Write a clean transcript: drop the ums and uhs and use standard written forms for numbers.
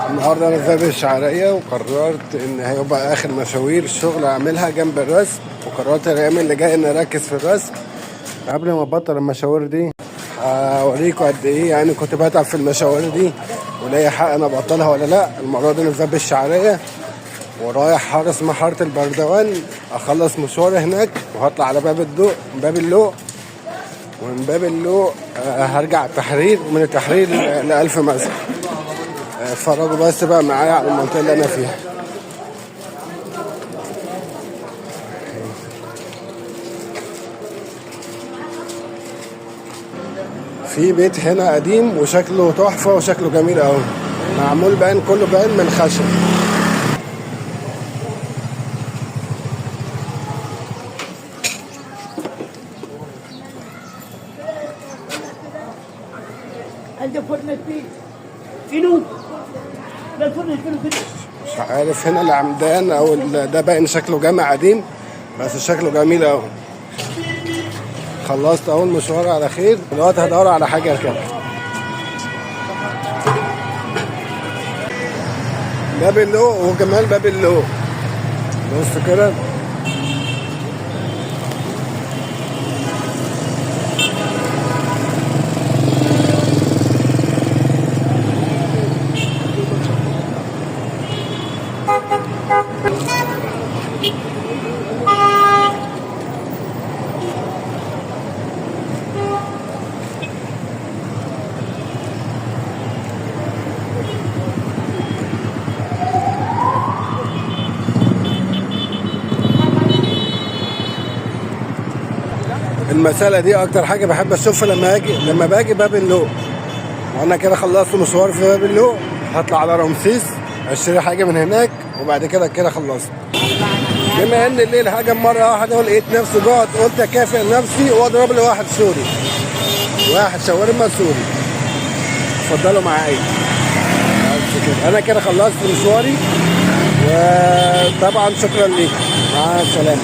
النهارده انا في باب الشعريه، وقررت ان هيبقى اخر مشاوير الشغل اعملها جنب الرسم، وقررت الايام اللي جايه ان اركز في الرسم. قبل ما ابطل المشاوير دي هوريكم قد ايه يعني كنت بتعب في المشاوير دي، وليا حق انا ابطلها ولا لا. المره دي انا في باب الشعريه ورايح حاره اسمها حاره البردوان، اخلص مشوار هناك وهطلع على باب اللوق، ومن باب اللوق هرجع التحرير، ومن التحرير لألف مسجد. اتفرجوا بس بقى معايا على المنطقة اللي أنا فيها. في بيت هنا قديم وشكله تحفة وشكله جميل أوي، معمول باين كله باين من خشب. مش عارف هنا العمدان او ده باين شكله جامع قديم، بس شكله جميل قوي. خلصت اول مشوار على خير، دلوقتي هدور على حاجه اركبها. باب اللوق وجمال باب اللوق، بص كده. المسألة دي أكتر حاجة بحب أشوفها لما باجي باب اللوق. وأنا كده خلصت مشوار في باب اللوق، هطلع على رمسيس أشتري حاجة من هناك، وبعد كده خلصت. بما إن الليل هاجم مرة واحدة ولقيت نفسي جوعت، قلت أكافئ نفسي وأضرب لي واحد سوري، واحد شاورما سوري. اتفضلوا معايا. بس كده أنا كده خلصت مشواري، وطبعا شكرا ليكم، مع السلامة.